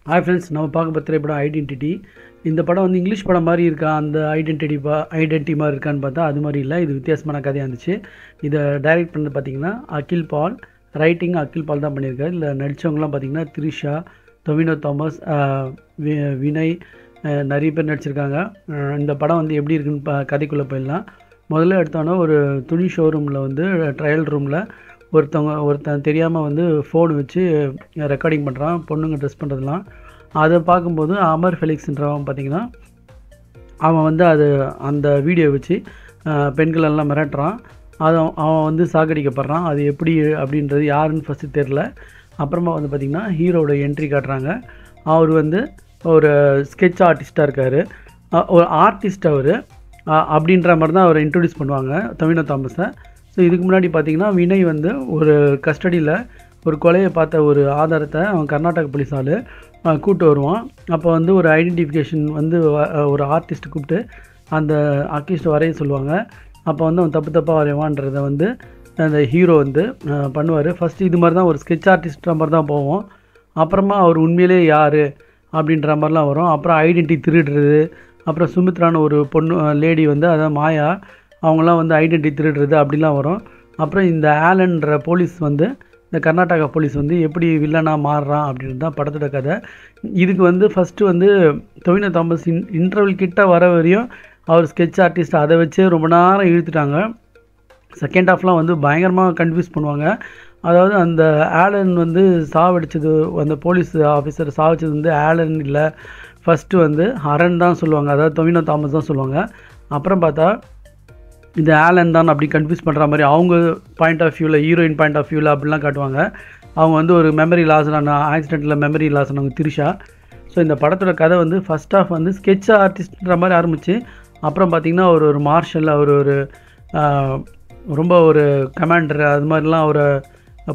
Hi friends, நம்ம பார்க்க போகிற திரைப்படம் ஐடென்டிட்டி. இந்த படம் வந்து இங்கிலீஷ் படம் மாதிரி இருக்கா, அந்த ஐடென்டிட்டி மாதிரி இருக்கான்னு பார்த்தா அது மாதிரி இல்லை. இது வித்தியாசமான கதையாக இருந்துச்சு. இதை டைரக்ட் பண்ணது பார்த்திங்கன்னா அகில் பால், ரைட்டிங் அகில் பால் தான் பண்ணியிருக்காரு. இதில் நடித்தவங்களாம் பார்த்திங்கன்னா த்ரிஷா, டொவினோ தாமஸ், வினய், நிறைய பேர் நடிச்சிருக்காங்க. இந்த படம் வந்து எப்படி இருக்குன்னு கதைக்குள்ளே போயிடலாம். முதல்ல எடுத்தோன்னா ஒரு துணி ஷோரூமில் வந்து ட்ரையல் ரூமில் ஒருத்தன் தெரியாமல் வந்து ஃபோன் வச்சு ரெக்கார்டிங் பண்ணுறான், பொண்ணுங்க ட்ரெஸ் பண்ணுறதுலாம். அதை பார்க்கும்போது அமர் ஃபெலிக்ஸ்ன்றவன் பார்த்திங்கன்னா அவன் வந்து அந்த வீடியோ வச்சு பெண்களெல்லாம் மிரட்டுறான். அவன் வந்து சாகடிக்கப்படுறான். அது எப்படி அப்படின்றது யாருன்னு ஃபஸ்ட்டு தெரில. அப்புறமா வந்து பார்த்திங்கன்னா ஹீரோட என்ட்ரி காட்டுறாங்க. அவர் வந்து ஒரு ஸ்கெட்ச் ஆர்டிஸ்ட்டாக இருக்கார், ஒரு ஆர்டிஸ்ட் அவர் அப்படின்ற மாதிரி தான் அவரை இன்ட்ரடியூஸ் பண்ணுவாங்க, டொவினோ தாமஸை. ஸோ இதுக்கு முன்னாடி பார்த்திங்கன்னா வினய் வந்து ஒரு கஸ்டடியில் ஒரு கொலையை பார்த்த ஒரு ஆதாரத்தை அவன் கர்நாடக போலீஸால் கூப்பிட்டு வருவான். அப்போ வந்து ஒரு ஐடென்டிஃபிகேஷன் வந்து ஒரு ஆர்டிஸ்ட் கூப்பிட்டு அந்த ஆர்டிஸ்ட் வரைய சொல்லுவாங்க. அப்போ வந்து அவன் தப்பாக வரைவான்றதை வந்து அந்த ஹீரோ வந்து பண்ணுவார். ஃபஸ்ட்டு இது மாதிரி தான் ஒரு ஸ்கெட்ச் ஆர்டிஸ்ட்ற மாதிரி தான் போவோம். அப்புறமா அவர் உண்மையிலே யார் அப்படின்ற மாதிரிலாம் வரும். அப்புறம் ஐடென்டிட்டி திருடுறது, அப்புறம் சுமித்ரான்னு ஒரு பொண்ணு லேடி வந்து அதான் மாயா, அவங்களாம் வந்து ஐடென்டிட்டி திருடுறது அப்படிலாம் வரும். அப்புறம் இந்த ஆலன்ற போலீஸ் வந்து, இந்த கர்நாடகா போலீஸ் வந்து எப்படி வில்லனாக மாறுறான் அப்படின்றது தான் படத்தோட கதை. இதுக்கு வந்து ஃபஸ்ட்டு வந்து டொவினோ தாமஸ் இன்டர்வல் கிட்ட வர வரையும் அவர் ஸ்கெட்ச் ஆர்டிஸ்ட் அதை வச்சே ரொம்ப நேரம் இழுத்துட்டாங்க. செகண்ட் ஹாஃப்லாம் வந்து பயங்கரமாக கன்ஃபியூஸ் பண்ணுவாங்க. அதாவது அந்த ஆலன் வந்து சாவடிச்சது, அந்த போலீஸ் ஆஃபீஸர் சாவடிச்சது வந்து ஆலன் இல்லை, ஃபஸ்ட்டு வந்து ஹரன் தான் சொல்லுவாங்க, அதாவது டொவினோ தாமஸ் தான் சொல்லுவாங்க. அப்புறம் பார்த்தா இந்த ஆலன் தான் அப்படி கன்ஃபியூஸ் பண்ணுற மாதிரி அவங்க பாயிண்ட் ஆஃப் வியூவில், ஹீரோயின் பாயிண்ட் ஆஃப் வியூவில் அப்படிலாம் காட்டுவாங்க. அவங்க வந்து ஒரு மெமரி லாஸ் ஆக்சிடெண்ட்டில் மெமரி லாஸ் ஆனவங்க த்ரிஷா. ஸோ இந்த படத்தோட கதை வந்து ஃபஸ்ட் ஆஃப் வந்து ஸ்கெட்ச் ஆர்டிஸ்ட்ன்ற மாதிரி ஆரம்பிச்சு, அப்புறம் பார்த்திங்கன்னா ஒரு மார்ஷல், ஒரு ரொம்ப ஒரு கமாண்டர் அது மாதிரிலாம் அவரை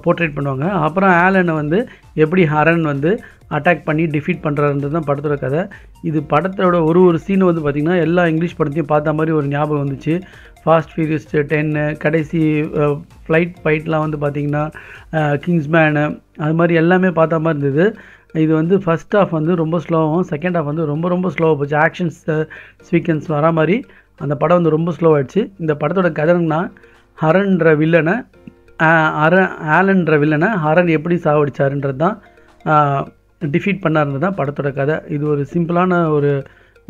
போர்ட்ரேட் பண்ணுவாங்க. அப்புறம் ஆலனை வந்து எப்படி ஹரன் வந்து அட்டாக் பண்ணி டிஃபீட் பண்ணுறாருன்றது தான் படத்தோட கதை. இது படத்தோட ஒரு சீன் வந்து பார்த்திங்கன்னா எல்லா இங்கிலீஷ் படத்தையும் பார்த்த மாதிரி ஒரு ஞாபகம் வந்துச்சு. ஃபாஸ்ட் ஃபியூரியஸ் 10, கடைசி ஃப்ளைட் ஃபைட்லாம் வந்து பார்த்திங்கன்னா கிங்ஸ்மேனு, அது மாதிரி எல்லாமே பார்த்த மாதிரி இருந்தது. இது வந்து ஃபஸ்ட் ஹாஃப் வந்து ரொம்ப ஸ்லோவாகவும், செகண்ட் ஹாஃப் வந்து ரொம்ப ஸ்லோவாக போச்சு. ஆக்ஷன்ஸ் சீக்வன்ஸ் வரா மாதிரி அந்த படம் வந்து ரொம்ப ஸ்லோவாகிடுச்சு. இந்த படத்தோட கதைன்னா ஹரன்ற வில்லனை ஆலன்ற வில்லனை ஹரன் எப்படி சாவடிச்சாருன்றது தான், டிஃபீட் பண்ணாருன்றது தான் படத்தோட கதை. இது ஒரு சிம்பிளான ஒரு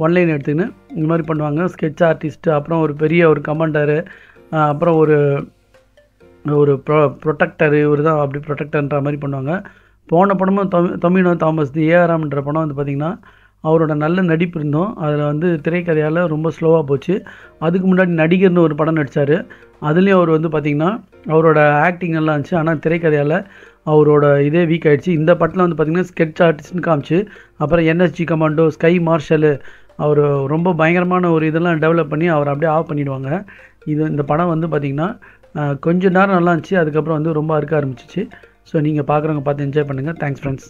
ஒன்லைன் எடுத்துக்கின்னு இந்த மாதிரி பண்ணுவாங்க. ஸ்கெட்ச் ஆர்டிஸ்ட்டு, அப்புறம் ஒரு பெரிய ஒரு கமாண்டரு, அப்புறம் ஒரு ப்ரொடெக்டரு, இவர் தான் அப்படி ப்ரொடெக்டர்ன்ற மாதிரி பண்ணுவாங்க. போன படமும் டொவினோ தாமஸ் ஏஆர்எம்ன்ற படம் வந்து பார்த்திங்கன்னா அவரோட நல்ல நடிப்பு இருந்தோம். அதில் வந்து திரைக்கதையால் ரொம்ப ஸ்லோவாக போச்சு. அதுக்கு முன்னாடி நடிகர்னு ஒரு படம் நடித்தார். அதுலேயும் அவர் வந்து பார்த்திங்கன்னா அவரோட ஆக்டிங் நல்லா இருந்துச்சு. ஆனால் திரைக்கதையால் அவரோட இதே வீக் ஆகிடுச்சு. இந்த படத்தில் வந்து பார்த்திங்கன்னா ஸ்கெட்ச் ஆர்டிஸ்ட்னு காமிச்சு, அப்புறம் என்எஸ்ஜி கமாண்டோ, ஸ்கை மார்ஷலு, அவர் ரொம்ப பயங்கரமான ஒரு இதெல்லாம் டெவலப் பண்ணி அவர் அப்படியே ஆஃப் பண்ணிவிடுவாங்க. இந்த படம் வந்து பார்த்திங்கன்னா கொஞ்சம் நேரம் நல்லா இருந்துச்சு, அதுக்கப்புறம் வந்து ரொம்ப அறுக்க ஆரம்பிச்சிச்சு. ஸோ நீங்கள் பார்க்குறவங்க பார்த்து என்ஜாய் பண்ணுங்கள். Thanks friends.